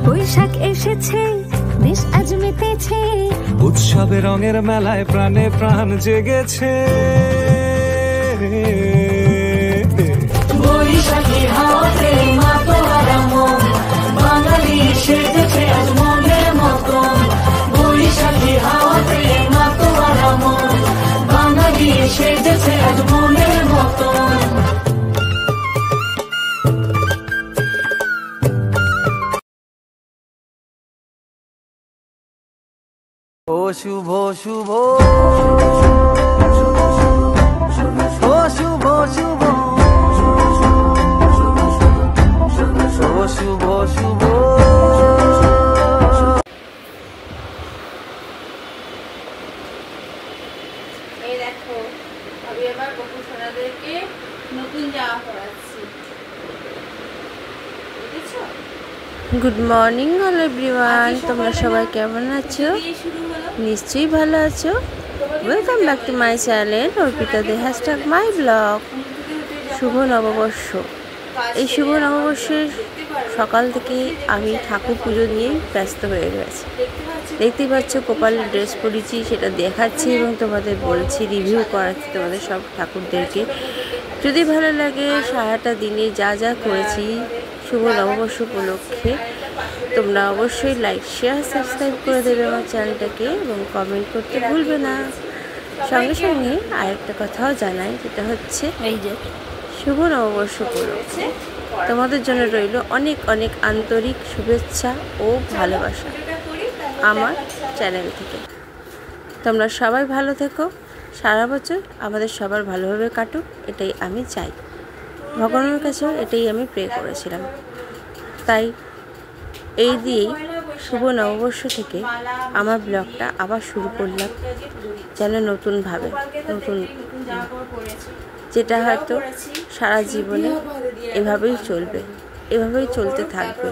বৈশাখ এসেছে, দেশ আজ মেতেছে, উৎসবে রঙের মেলায় প্রাণে প্রাণ জেগেছে। বৈশাখী হাওয়াতে মাতোয়ারা মন, বাঙালি সেজেছে আজ মনের মতন। বৈশাখী হাওয়াতে মাতোয়ারা মন, বাঙালি সেজেছে আজ মনের মতন। ও শুভ শুভ, ও শুভ শুভ, ও শুভ শুভ। এই দেখো, আমি এবার বকুল সোনাদেরকে নতুন জামা পরাচ্ছি, দেখেছো? গুড মর্নিং অল এভরিওয়ান, তোমরা সবাই কেমন আছো? নিশ্চয়ই ভালো আছো। Welcome back to my channel Arpita De hashtag my vlog. শুভ নববর্ষ। এই শুভ নববর্ষের সকাল থেকেই আমি ঠাকুর পুজো নিয়েই ব্যস্ত হয়ে গেছি। দেখতেই পাচ্ছ কপালের ড্রেস পরেছি, সেটা দেখাচ্ছি এবং তোমাদের বলছি, রিভিউ করাচ্ছি তোমাদের সব ঠাকুরদেরকে। যদি ভালো লাগে সারাটা দিনে যা যা করেছি শুভ নববর্ষ উপলক্ষে, তোমরা অবশ্যই লাইক শেয়ার সাবস্ক্রাইব করে দেবে আমার চ্যানেলটাকে এবং কমেন্ট করতে ভুলবে না। সঙ্গে সঙ্গে আরেকটা কথাও জানাই, যেটা হচ্ছে এই যে শুভ নববর্ষ উপলক্ষে তোমাদের জন্য রইল অনেক অনেক আন্তরিক শুভেচ্ছা ও ভালোবাসা আমার চ্যানেল থেকে। তোমরা সবাই ভালো থেকো, সারা বছর আমাদের সবার ভালোভাবে কাটুক, এটাই আমি চাই। ভগবানের কাছেও এটাই আমি প্রে করেছিলাম। তাই এই দিয়েই শুভ নববর্ষ থেকে আমার ব্লগটা আবার শুরু করলাম, যেন নতুনভাবে, নতুন যেটা হয়তো সারা জীবনে এভাবেই চলবে, এভাবেই চলতে থাকবে।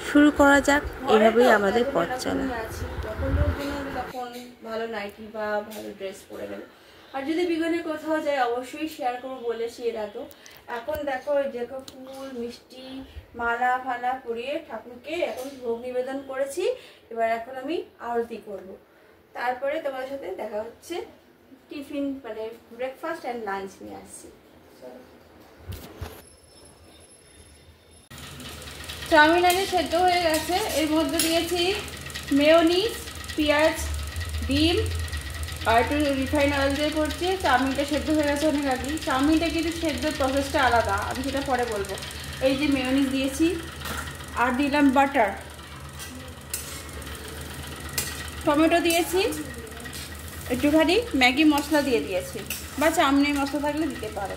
শুরু করা যাক এভাবেই আমাদের পথ চলা। তখন ভালো নাইটি বা ভালো ড্রেস পরে গেল, আর যদি বিজ্ঞানে কোথাও যায় অবশ্যই শেয়ার করবো বলেছি এর আগেও। এখন দেখো দেখো ফুল মিষ্টি মালা ফালা পরিয়ে ঠাকুরকে এখন ভোগ নিবেদন করেছি। এবার এখন আমি আরতি করব, তারপরে তোমাদের সাথে দেখা হচ্ছে। টিফিন মানে ব্রেকফাস্ট অ্যান্ড লাঞ্চ নিয়ে আসছি। চাউমিন আনি সেদ্ধ হয়ে গেছে, এর মধ্যে দিয়েছি মেয়োনিজ, পেঁয়াজ, ডিম আর একটু রিফাইন অয়েল দিয়ে করছি। চাউমিনটা সেদ্ধ হয়ে গেছে অনেক আগেই। চাউমিনটা কিন্তু সেদ্ধর প্রসেসটা আলাদা, আমি সেটা পরে বলবো। এই যে মেয়োনিজ দিয়েছি, আর দিলাম বাটার, টমেটো দিয়েছি, একটুখানি ম্যাগি মশলা দিয়ে দিয়েছি, বা চাউমিনের মশলা থাকলে দিতে পারো।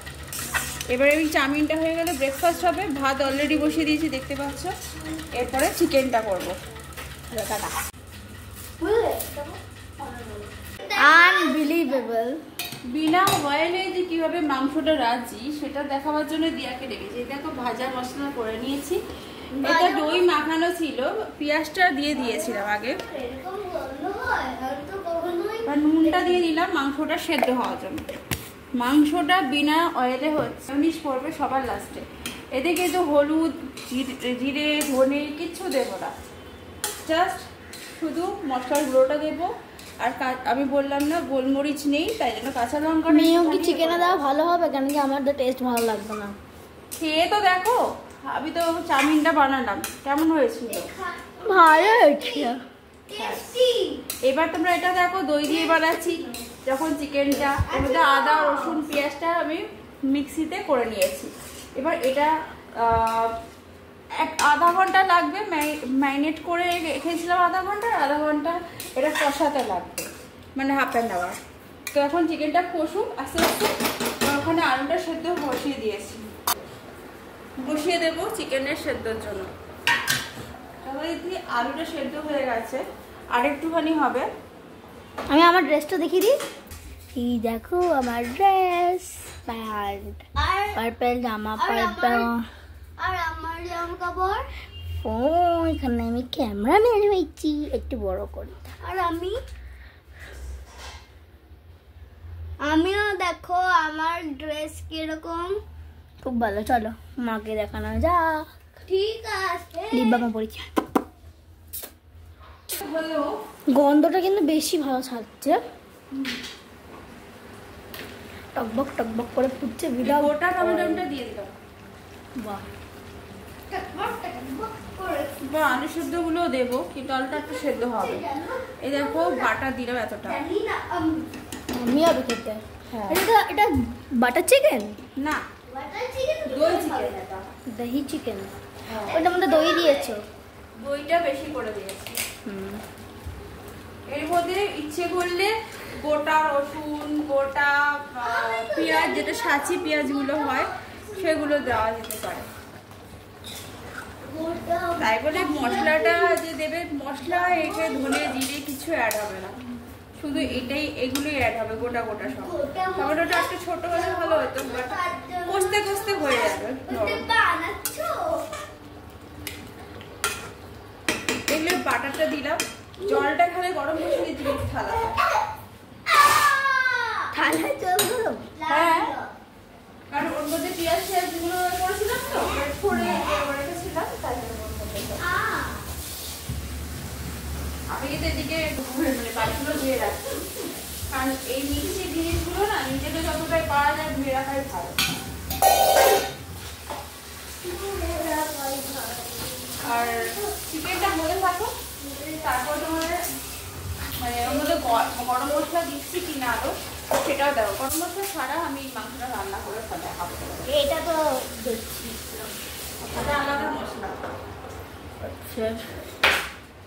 এবারে ওই চাউমিনটা হয়ে গেলে ব্রেকফাস্ট হবে। ভাত অলরেডি বসিয়ে দিয়েছি দেখতে পাচ্ছ। এরপরে চিকেনটা করবো। আনবিলিভেবল। বিনা অয়েলে যে কীভাবে মাংসটা রাজি সেটা দেখাবার জন্য দিয়াকে ডেকেছি। এটা তো ভাজা মশলা করে নিয়েছি, এটা দই মাখানো ছিল, পেঁয়াজটা দিয়ে দিয়েছিলাম আগে, আর নুনটা দিয়ে দিলাম মাংসটা সেদ্ধ হওয়ার জন্য। মাংসটা বিনা অয়েলে হচ্ছে, মিশ করবে সবার লাস্টে। এতে কিন্তু হলুদ জিরে ধনে কিচ্ছু দেবো না, জাস্ট শুধু মশলার গুঁড়োটা দেবো। আর আমি বললাম না গোলমরিচ নেই, তাই জন্য কাঁচা লঙ্কা। মেয়েও কি চিকেনে দেওয়া ভালো হবে? কেন কি আমার তো টেস্ট ভালো লাগবে না। খেয়ে তো দেখো, আমি তো চাউমিনটা বানালাম, কেমন হয়েছিল? ভালো হয়েছে। এবার তোমরা এটা দেখো, দই দিয়ে বানাচ্ছি যখন চিকেনটা, এর মধ্যে আদা রসুন পেঁয়াজটা আমি মিক্সিতে করে নিয়েছি। এবার এটা আধা ঘন্টা লাগবে, ম্যারিনেট করে রেখেছিলাম আধা ঘন্টা এটা কষাতে লাগবে, মানে হাফ অ্যান আওয়ার। তো এখন চিকেনটা কষুক আস্তে আস্তে। ওখানে আলুটা সেদ্ধ বসিয়ে দিয়েছি, বসিয়ে দেবো চিকেনের সেদ্ধর জন্য। তাহলে আলুটা সেদ্ধ হয়ে গেছে, আর একটুখানি হবে। আমি আমার ড্রেসটা দেখিয়ে দিই। এই দেখো আমার ড্রেস, প্যান্ট পার্পল জামা, পার্পল আর আমার জামা কাপড়। ও এখানে আমি ক্যামেরা ম্যান হয়েছি, একটু বড় করি। আর আমিও দেখো আমার ড্রেস কিরকম? খুব ভালো, চলো মাকে দেখানো যাক। ঠিক আছে, লিপবামা পরীক্ষা। গন্ধটা কিন্তু বেশি ভালো ছাড়ছে, টকবক টকবক করে ফুটছে। গোটা টমেটোটা দিয়ে দিলাম। বাহ, আলু সেদ্ধ গুলো দেবো, কিন্তু আলুটা একটু সেদ্ধ হবে। এই দেখো বাটা দিলাম এতটা। আমি আবে খেতে। এটা বাটার চিকেন না, দই চিকেন। দহি চিকেন, ওটার মধ্যে দই দিয়েছো? দইটা বেশি করে দিয়েছি। এর মধ্যে ইচ্ছে করলে গোটা রসুন, গোটা পেঁয়াজ, যেটা সাঁচি পেঁয়াজগুলো হয় সেগুলো দেওয়া যেতে পারে। তাই বলে মশলাটা যে দেবে, মশলা একে ধনে জিরে কিছু অ্যাড হবে না, শুধু এগুলোই অ্যাড হবে, গোটা গোটা সব। টমেটোটা একটু ছোট হলে ভালো হতো, বাট কষতে কষতে হয়ে যাবে। এগুলো বাটারটা দিলাম, জলটা এখানে গরম বসিয়ে দিচ্ছি থালায়। থালায় জল গরম? হ্যাঁ, কারণ ওর মধ্যে পেঁয়াজ গুলো করেছিলাম তো, ছড়ে রেখেছিলাম, তাই জন্য আমি কিন্তু এদিকে বাড়িগুলো ধুয়ে রাখছি, কারণ এই মিক্সি জিনিসগুলো না নিজেদের যতটাই পারা যায় ধুয়ে রাখাই ভালো। আর চিকেনটা হয়ে থাকো, তারপর তোমাদের মানে ওর মধ্যে গরম মশলা দিচ্ছি কিনা আরো সেটাও দেখো। গরম মশলা ছাড়া আমি মাংসটা রান্না করে দেখাবো। এটা তো দেখছি এটা আলাদা মশলা।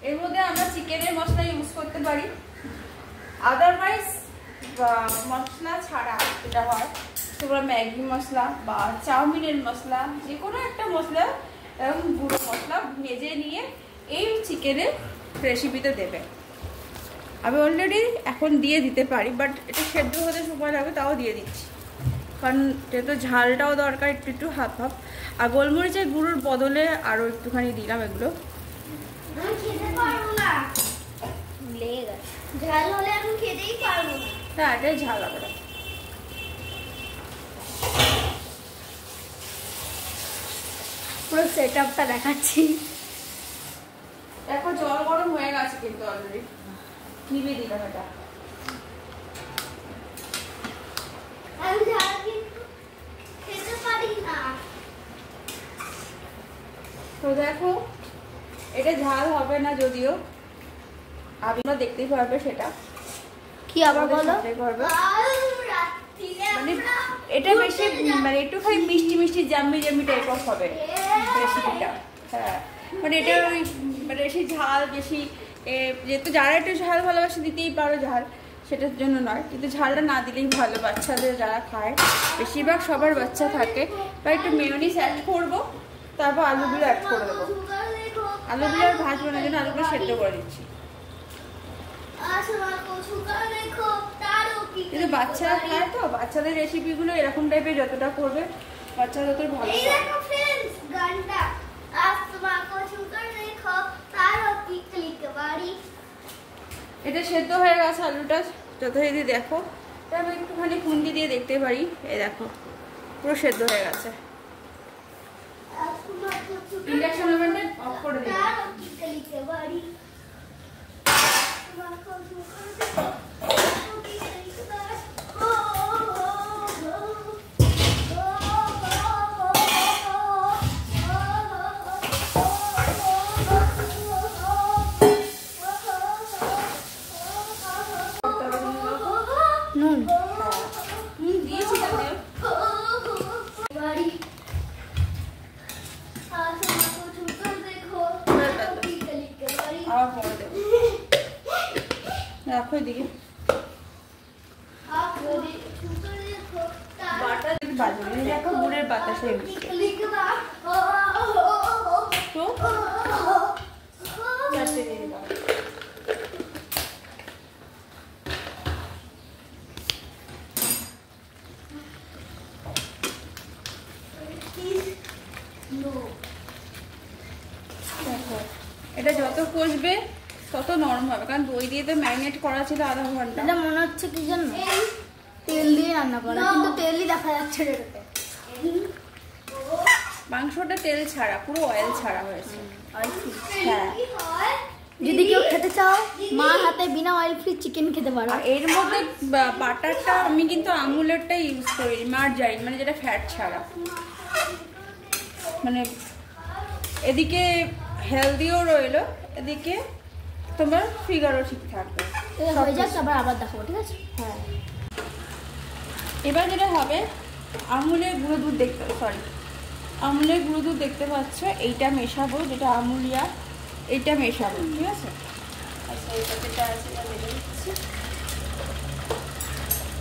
এর মধ্যে আমরা চিকেনের মশলা ইউজ করতে পারি, আদারওয়াইজ মশলা ছাড়া যেটা হয় সেগুলো ম্যাগি মশলা বা চাউমিনের মশলা, যে কোনো একটা মশলা এরকম গুঁড়ো মশলা ভেজে নিয়ে এই চিকেনের রেসিপিতে দেবে। আমি অলরেডি এখন দিয়ে দিতে পারি, বাট এটা সেদ্ধ হতে সময় লাগবে, তাও দিয়ে দিচ্ছি, কারণ যেহেতু ঝালটাও দরকার একটু একটু হাফ হাফ। আর গোলমরিচের গুঁড়োর বদলে আরও একটুখানি দিলাম এগুলো। খেতে পারবো না, লেগে গেছে, ঝাল হলে আমি খেতেই পারবো না। হ্যাঁ, এটাই ঝাল হবে। পুরো সেট আপটা দেখাচ্ছি। দেখো জল গরম হয়ে গেছে কিন্তু অলরেডি, নিভে দিলাম এটা। আমি ঝাল কিন্তু খেতে পারি না। তো দেখো এটা ঝাল হবে না, যদিও আপনারা দেখতেই পারবে সেটা। কি আবার বলো? মানে এটা বেশি মানে একটুখানি মিষ্টি মিষ্টি জাম্মি জাম্মি টাইপ অফ হবে রেসিপিটা। হ্যাঁ, মানে এটা ওই মানে বেশি ঝাল বেশি, যেহেতু যারা একটু ঝাল ভালোবাসে দিতেই পারো ঝাল, সেটার জন্য নয়, কিন্তু ঝালটা না দিলেই ভালো। বাচ্চাদের যারা খায়, বেশিরভাগ সবার বাচ্চা থাকে, বা একটু মেয়োনিজ অ্যাড করবো, তারপর আলুগুলো অ্যাড করে দেবো। আলুগুলো আর ভাজবো না, জন্য আলুগুলো সেদ্ধ করে দিচ্ছি। কিন্তু বাচ্চারা খায় তো, বাচ্চাদের রেসিপিগুলো এরকম টাইপের যতটা করবে বাচ্চারা তত ভালো। এটা সেদ্ধ হয়ে গেছে আলুটা যথারীতি। দেখো আমি একটুখানি খুন্তি দিয়ে দেখতে পারি, এই দেখো পুরো সেদ্ধ হয়ে গেছে। ইন্ডাকশন ওভেনটা অফ করে দিলাম। নুন দিয়েছি তাতে আবার পরে দেবো। রাখো এদিকে। বাটা বাজবে, দেখো গুড়ের বাতাসে তো চারটে দিয়ে দিলাম। দেখো এটা যত কষবে তত নরম হবে, কারণ দই দিয়ে তো ম্যারিনেট করা ছিল আধা ঘন্টা। এটা মনে হচ্ছে কি জানো, তেল দিয়ে রান্না করা, কিন্তু তেলই দেখা যাচ্ছে রে এটাতে। মাংসটা তেল ছাড়া, পুরো অয়েল ছাড়া হয়েছে। হ্যাঁ, যদি কেউ খেতে চাও মার হাতে বিনা অয়েল ফ্রি চিকেন খেতে পারো। আর এর মধ্যে বাটারটা আমি কিন্তু আমুলেরটা ইউজ করি, মার্জারিন, মানে যেটা ফ্যাট ছাড়া। মানে এদিকে হেলদিও রইলো, এদিকে তোমার ফিগারও ঠিক থাকবে। হয়ে যাক, আবার দেখাবো, ঠিক আছে? হ্যাঁ, এবার যেটা হবে, আমুলের গুঁড়ো দুধ আমুলের গুঁড়ো দুধ দেখতে পাচ্ছ, এইটা মেশাবো, যেটা আমুলিয়া, এইটা মেশাবো, ঠিক আছে? আচ্ছা, এটা যেটা আছে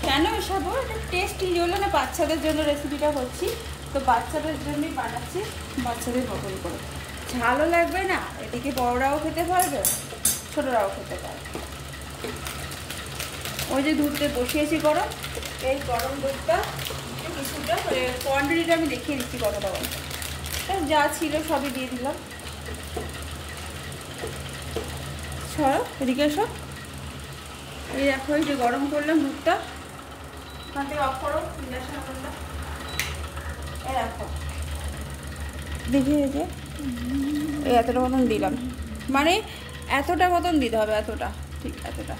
কেন মেশাবো? এটা টেস্টি হলো না, বাচ্চাদের জন্য রেসিপিটা করছি, তো বাচ্চাদের জন্যই বানাচ্ছি, বাচ্চাদের পছন্দ করে। ঝালও লাগবে না, এদিকে বড়রাও খেতে পারবে, ছোটরাও খেতে পারবে। ওই যে দুধটা বসিয়েছি গরম, এই গরম দুধটা কিছুটা, মানে কোয়ান্টিটিটা আমি দেখিয়ে দিচ্ছি কতটা গরম। যা ছিল সবই দিয়ে দিলাম। ছড়ো, এদিকে এসো। এই দেখো, এই যে গরম করলাম দুধটা, ওখান থেকে অফ করো, ইন্ডাকশন করলাম। এই দেখো, দেখি এই যে এই এতটা মতন দিলাম, মানে এতটা মতন দিতে হবে, এতটা, ঠিক এতটা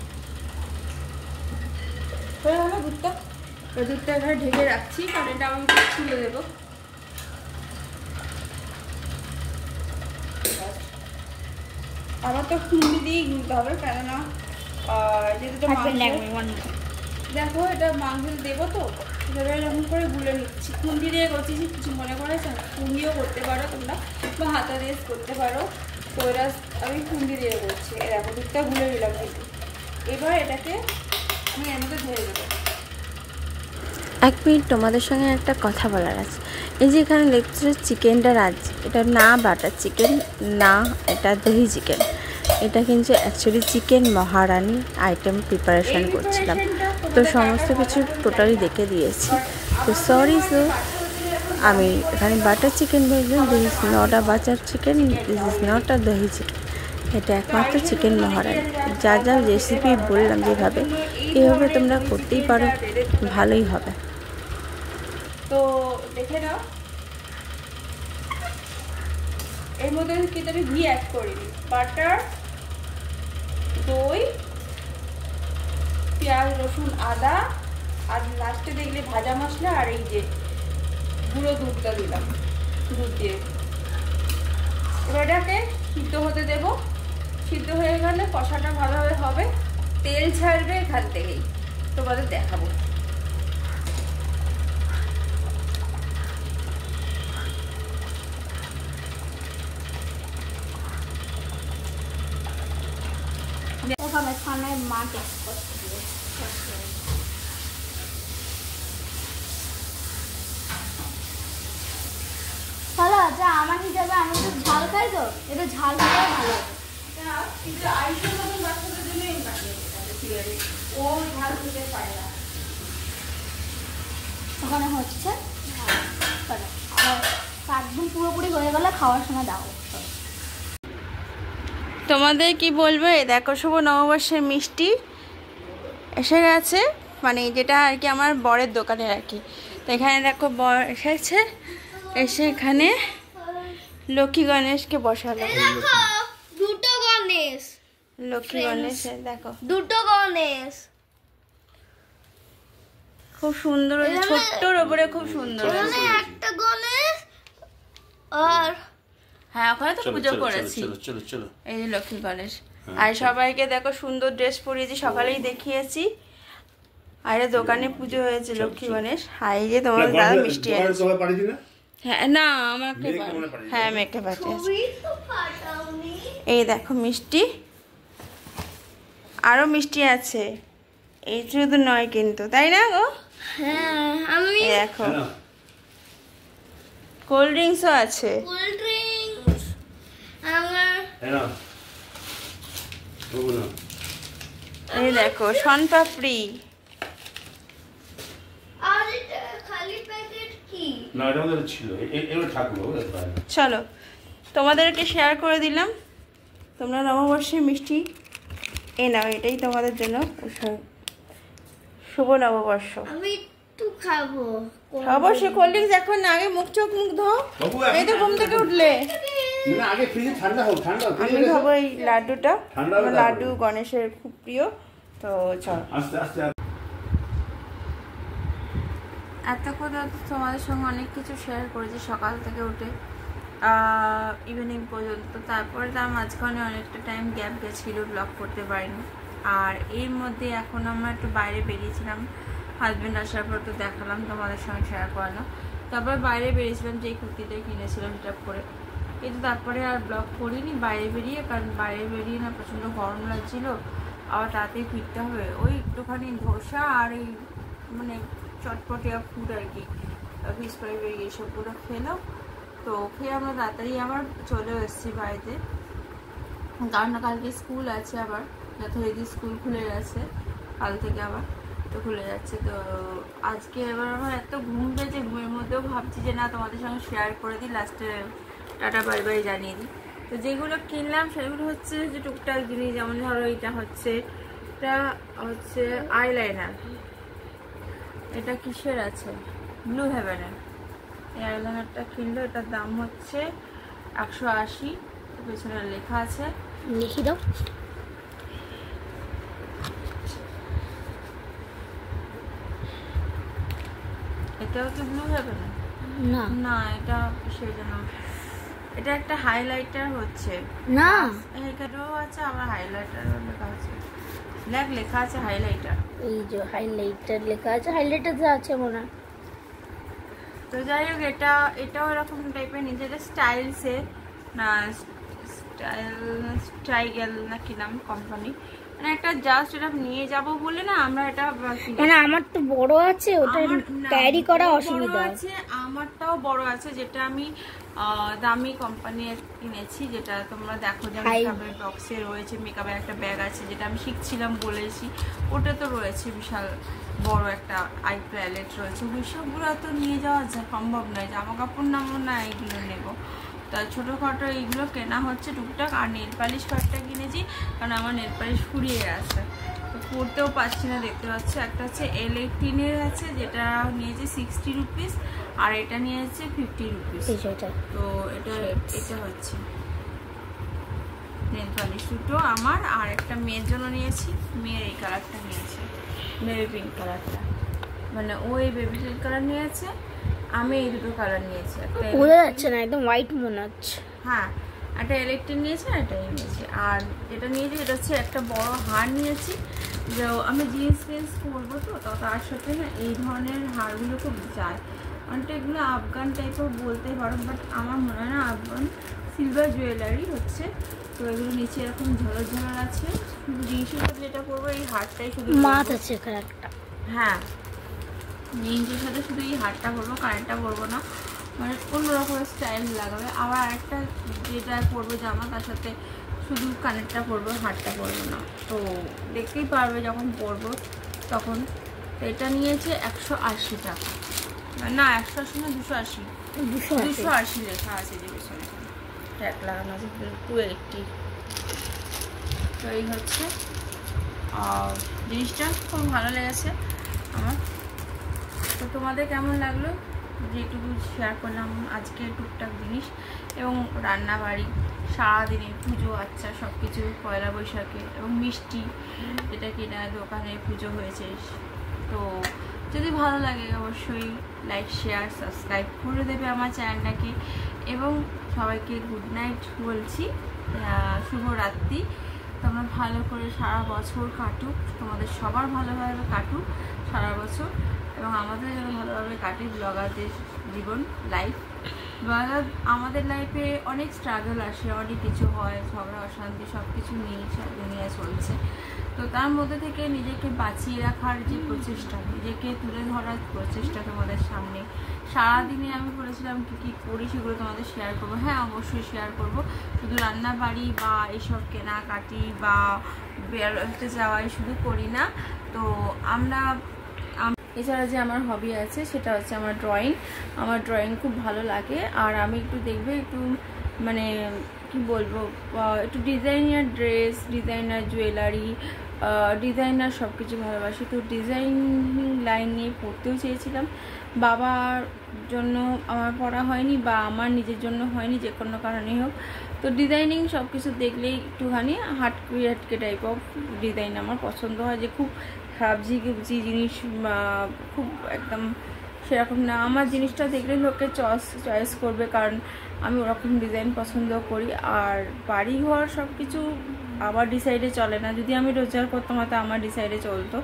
হয়ে গেল দুধটা। ওই দুধটা এখানে ঢেকে রাখছি, কারণ এটা আমি খুলে দেবো। আবার তো খুন্দি দিয়েই গুলতে হবে, কেননা যেহেতু দেখো এটা মাংস দেবো, তো এভাবে এরকম করে গুলে নিচ্ছি। খুন্দি দিয়ে করছি, কিছু মনে করেছে না, খুন্দিও করতে পারো তোমরা, বা হাতা দিয়ে করতে পারো। তো এরা আমি খুন্দি দিয়ে করছি। এরকম দুধটা গুলে নিলাম কিন্তু। এবার এটাকে আমি এর মধ্যে ধরে দেবো। 1 মিনিট তোমাদের সঙ্গে একটা কথা বলার আছে। এই যে এখানে দেখছো চিকেনটা এটা না বাটার চিকেন, না এটা দহি চিকেন, এটা কিন্তু অ্যাকচুয়ালি চিকেন মহারানি আইটেম প্রিপারেশন করছিলাম, তো সমস্ত কিছু টোটালি দেখে দিয়েছি। তো সরি, আমি এখানে বাটার চিকেন বললাম, this is not a butter chicken, this is not a দহি চিকেন, এটা একমাত্র চিকেন মহারানি। যা যা রেসিপি বললাম যেভাবে, এভাবে তোমরা করতেই পারো, ভালোই হবে। তো দেখে নাও, এর মধ্যে কিন্তু আমি ঘি অ্যাড করিনি, বাটার, দই, পেঁয়াজ, রসুন, আদা, আর লাস্টে দেখলে ভাজা মশলা, আর এই যে গুঁড়ো দুধটা দিলাম, দুধ দিয়ে এবার এটাকে সিদ্ধ হতে দেবো। সিদ্ধ হয়ে গেলে কষাটা ভালোভাবে হবে, তেল ছাড়বে এখান থেকেই, তোমাদের দেখাবো। ওখানে খানায় মা টেস্ট করতে দিবে। ভালো আছে আমার হিসাবে, আমি তো ঝাল খাই, তো এটা ঝাল খেলে ভালো। ওখানে হচ্ছে একদম পুরোপুরি হয়ে গেলে খাওয়ার সময় দাও। তোমাদের কি বলবো, এই দেখো শুভ নববর্ষের মিষ্টি এসে গেছে, মানে যেটা আর কি আমার বরের দোকানে আর কি। তো এখানে দেখো বর এসেছে, এসে এখানে লক্ষ্মী গণেশকে বসালো। দুটো গণেশ, লক্ষ্মী গণেশ দেখো, দুটো গণেশ খুব সুন্দর, ছোট্টর ওপরে খুব সুন্দর। একটা গণেশ, আর হ্যাঁ ওখানে তো পুজো করেছি, এই যে লক্ষ্মী গণেশ। আর সবাইকে দেখো সুন্দর ড্রেস পরিয়েছি, সকালেই দেখিয়েছি। আর দোকানে পুজো হয়েছে লক্ষ্মী গণেশ। আর এই যে তোমার দাদা মিষ্টি এনেছে। হ্যাঁ না আমাকে, হ্যাঁ মেয়েকে পাঠিয়েছে। এই দেখো মিষ্টি, আরো মিষ্টি আছে, এই শুধু নয় কিন্তু, তাই না গো? হ্যাঁ আমি দেখো কোল্ড ড্রিঙ্কসও আছে। কোল্ড ড্রিঙ্কস আমার, এই দেখো শনপাপড়ি। আর এটা খালি প্যাকেট কি? না এটা আমাদের ছিল, এবার ঠাকুর চলো তোমাদেরকে শেয়ার করে দিলাম, তোমরা নববর্ষের মিষ্টি এ নাও, এটাই তোমাদের জন্য শুভ নববর্ষ। আমি একটু খাবো। অবশ্যই কোল্ড ড্রিঙ্কস এখন না, আগে মুখ চোখ মুখ ধো। বাবু, এই তো ঘুম থেকে উঠলে না আগে ফ্রিজে ঠান্ডা হোক, ঠান্ডা হোক, আমি খাবো এই লাড্ডুটা। ঠান্ডা আমার লাড্ডু গণেশের খুব প্রিয়। তো চল আস্তে আস্তে এতক্ষণ তোমাদের সঙ্গে অনেক কিছু শেয়ার করেছি সকাল থেকে উঠে ইভিনিং পর্যন্ত। তারপরে তার মাঝখানে অনেকটা টাইম গ্যাপ গেছিলো, ব্লগ করতে পারিনি। আর এর মধ্যে এখন আমরা একটু বাইরে বেরিয়েছিলাম, হাজব্যান্ড আসার পর তো দেখালাম তোমাদের সঙ্গে শেয়ার করানো। তারপর বাইরে বেরিয়েছিলাম, যেই কুর্তিটা কিনেছিলাম সেটা পরে, কিন্তু তারপরে আর ব্লগ করিনি বাইরে বেরিয়ে, কারণ বাইরে বেরিয়ে না প্রচণ্ড গরম লাগছিলো, আবার তাড়াতাড়ি ফিরতে হবে। ওই একটুখানি ধোসা আর এই মানে চটপটিয়া ফুড আর কি, ফিশ ফ্রাই বেরিয়ে এইসবগুলো খেলো। তো খেয়ে আমরা তাড়াতাড়ি আবার চলে এসেছি বাড়িতে, কারণ কালকে স্কুল আছে, আবার যথারীতি স্কুল খুলে গেছে কাল থেকে, আবার তো খুলে যাচ্ছে। তো আজকে এবার আমার এত ঘুম পেয়েছে, ঘুমের মধ্যেও ভাবছি যে না তোমাদের সঙ্গে শেয়ার করে দিই, লাস্টে টাটা বাই বাই জানিয়ে দিই। তো যেগুলো কিনলাম সেগুলো হচ্ছে যে টুকটাক জিনিস, যেমন ধরো এটা হচ্ছে আইলাইনার। এটা কিসের আছে? ব্লু হেভেনের এই আইলাইনারটা কিনলো। এটার দাম হচ্ছে 180, পেছনে লেখা আছে, লিখি দাও। এটাও কি ব্লু হেভেনের? না না, এটা সেই জন্য এটা একটা হাইলাইটার হচ্ছে না, এখানেও আছে, আবার হাইলাইটারও লেখা আছে, ব্ল্যাক লেখা আছে হাইলাইটার। এই যে হাইলাইটার লেখা আছে, হাইলাইটার যা আছে মনে হয়। তো যাই হোক, এটাও এরকম টাইপের নিচে, এটা স্টাইলসে না, স্টাইল না কি নাম কোম্পানি, মানে একটা জাস্ট এটা নিয়ে যাব বলে না আমরা এটা, মানে আমার তো বড় আছে, ওটা ক্যারি করা অসুবিধা আছে। আমারটাও বড় আছে, যেটা আমি দামি কোম্পানির কিনেছি, যেটা তোমরা দেখো যে মেকআপের বক্সে রয়েছে, মেকআপের একটা ব্যাগ আছে, যেটা আমি শিখছিলাম বলেছি, ওটা তো রয়েছে বিশাল বড় একটা আই প্যালেট রয়েছে। ওইসবগুলো তো নিয়ে যাওয়া সম্ভব নয়, জামা কাপড় নামো না এইগুলো নেবো। তাই ছোটোখাটো এইগুলো কেনা হচ্ছে টুকটাক। আর নেল পালিশ কয়েকটা কিনেছি, কারণ আমার নেল পালিশ ফুরিয়ে গেছে, তো পরতেও পারছি না, দেখতে পাচ্ছি। একটা হচ্ছে L18-এর আছে, যেটা নিয়েছে 60 রুপিস, আর এটা নিয়েছে 50 রুপিস। তো এটা হচ্ছে নেল পালিশ দুটো আমার, আর একটা মেয়ের জন্য নিয়েছি, মেয়ের এই কালারটা নিয়েছে, বেবি পিঙ্ক কালারটা, মানে ও এই বেবি পিঙ্ক কালার নিয়েছে, আমি এই দুটো কালার নিয়েছি। বোঝা যাচ্ছে না, একদম হোয়াইট মনে হচ্ছে। হ্যাঁ, একটা ইলেকট্রিক নিয়েছি আর এটাই নিয়েছি। আর যেটা নিয়েছি এটা হচ্ছে একটা বড় হার নিয়েছি, যে আমি জিন্স ফিন্স পরবো, তো তার সাথে না এই ধরনের হারগুলো খুব যায়। অনেকটা এগুলো আফগান টাইপের বলতে পারো, বাট আমার মনে হয় না আফগান, সিলভার জুয়েলারি হচ্ছে। তো এগুলো নিচে এরকম ঝলর ঝলর আছে, শুধু জিন্সের সাথে যেটা পরবো এই হারটাই শুধু মাছ আছে এখানে একটা। হ্যাঁ, জিন্সের সাথে শুধু এই হারটা পরবো, কারেন্টটা পরবো না, মানে অন্য রকমের স্টাইল লাগাবে। আবার আরেকটা যেটা পরবো জামা, তার সাথে শুধু কানেরটা পরবো, হারটা পরবো না। তো দেখতেই পারবে যখন পরবো তখন। তো এটা নিয়েছে 180 টাকা, না 180 না 280, 280 লেখা আছে যে পেছনে ট্যাগ লাগানো আছে, 280। তো এই হচ্ছে জিনিসটা, খুব ভালো লেগেছে আমার। তো তোমাদের কেমন লাগলো যেটুকু শেয়ার করলাম আজকে টুকটাক জিনিস, এবং রান্নাবাড়ি, সারাদিনে পুজো, আচ্ছা সব কিছু, পয়লা বৈশাখে, এবং মিষ্টি যেটা কিনা দোকানে পুজো হয়েছে। তো যদি ভালো লাগে অবশ্যই লাইক শেয়ার সাবস্ক্রাইব করে দেবে আমার চ্যানেলটাকে, এবং সবাইকে গুড নাইট বলছি, শুভরাত্রি। তোমরা ভালো করে সারা বছর কাটুক, তোমাদের সবার ভালোভাবে কাটুক সারা বছর, এবং আমাদের যেন ভালোভাবে কাটে ব্লগারদের জীবন, লাইফ। ব্লগার আমাদের লাইফে অনেক স্ট্রাগল আসে, অনেক কিছু হয়, ঝগড়া অশান্তি সব কিছু নিয়ে দুনিয়া চলছে। তো তার মধ্যে থেকে নিজেকে বাঁচিয়ে রাখার যে প্রচেষ্টা, নিজেকে তুলে ধরার প্রচেষ্টা তোমাদের সামনে, সারাদিনে আমি বলেছিলাম কী কী করি সেগুলো তোমাদের শেয়ার করবো। হ্যাঁ, অবশ্যই শেয়ার করব, শুধু রান্নাবাড়ি বা এইসব কেনাকাটি বা বেরোতে যাওয়াই শুধু করি না। তো এছাড়া যে আমার হবি আছে সেটা হচ্ছে আমার ড্রয়িং। আমার ড্রয়িং খুব ভালো লাগে, আর আমি একটু দেখবে একটু মানে কি বলবো, একটু designer dress, designer jewellery, designer সব কিছু ভালোবাসি। তো ডিজাইনিং লাইন নিয়ে পড়তেও চেয়েছিলাম, বাবার জন্য আমার পড়া হয়নি বা আমার নিজের জন্য হয়নি, যে কোনো কারণেই হোক। তো ডিজাইনিং সব কিছু দেখলেই একটুখানি হাটকে টাইপ অফ ডিজাইন আমার পছন্দ হয়, যে খুব হাবজি গুবজি জিনিস খুব একদম সেরকম না। আমার জিনিসটা দেখলে লোকে চয়েস করবে, কারণ আমি ওরকম ডিজাইন পছন্দ করি। আর বাড়িঘর সব কিছু আমার ডিসাইডে চলে না, যদি আমি রোজগার করতাম হয়তো আমার ডিসাইডে চলতো।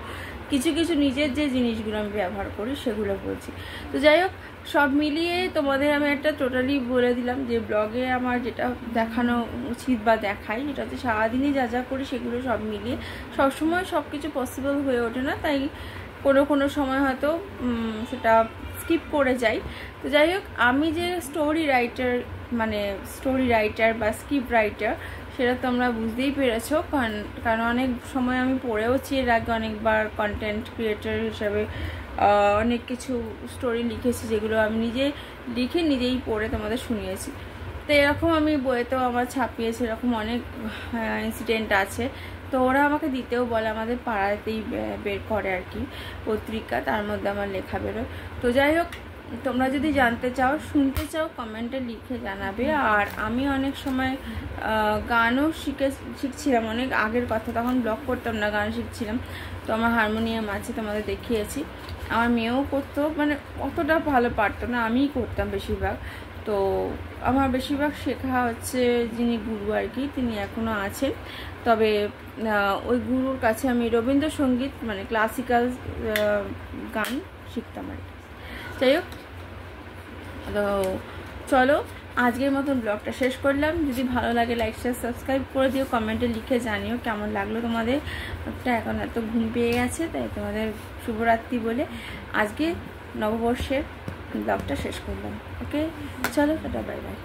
কিছু কিছু নিজের যে জিনিসগুলো আমি ব্যবহার করি সেগুলো বলছি। তো যাই হোক, সব মিলিয়ে তোমাদের আমি একটা টোটালি বলে দিলাম যে ব্লগে আমার যেটা দেখানো উচিত বা দেখাই, সেটা হচ্ছে সারাদিনই যা যা করি সেগুলো সব মিলিয়ে। সবসময় সব কিছু পসিবল হয়ে ওঠে না, তাই কোনো সময় হয়তো সেটা স্কিপ করে যাই। তো যাই হোক, আমি যে স্টোরি রাইটার বা স্ক্রিপ্ট রাইটার সেটা তোমরা বুঝতেই পেরেছো, কারণ অনেক সময় আমি পড়েওছি এর আগে অনেকবার কন্টেন্ট ক্রিয়েটর হিসাবে অনেক কিছু স্টোরি লিখেছি, যেগুলো আমি নিজে লিখে নিজেই পড়ে তোমাদের শুনিয়েছি। তো এরকম আমি বইয়েতেও আমার ছাপিয়েছি, এরকম অনেক ইনসিডেন্ট আছে। তো ওরা আমাকে দিতেও বলে, আমাদের পাড়াতেই বের করে আর কি পত্রিকা, তার মধ্যে আমার লেখা বেরোয়। তো যাই হোক, তোমরা যদি জানতে চাও, শুনতে চাও, কমেন্টে লিখে জানাবে। আর আমি অনেক সময় গানও শিখছিলাম, অনেক আগের কথা, তখন ব্লগ করতাম না, গান শিখছিলাম। তো আমার হারমোনিয়াম আছে, তোমাদের দেখিয়েছি। আমার মেয়েও করতো, মানে অতটা ভালো পারতো না, আমিই করতাম বেশিরভাগ। তো আমার বেশিরভাগ শেখা হচ্ছে যিনি গুরু আর কি, তিনি এখনও আছেন। তবে ওই গুরুর কাছে আমি রবীন্দ্রসঙ্গীত মানে ক্লাসিক্যাল গান শিখতাম আর কি। যাই হোক, তো চলো আজকের মতন ব্লগটা শেষ করলাম। যদি ভালো লাগে লাইক শেয়ার সাবস্ক্রাইব করে দিও, কমেন্টে লিখে জানিও কেমন লাগলো তোমাদের। এখন এত ঘুম পেয়ে গেছে, তাই তোমাদের শুভরাত্রি বলে আজকে নববর্ষের ব্লগটা শেষ করলাম। ওকে, চলো, টাটা, বাই বাই।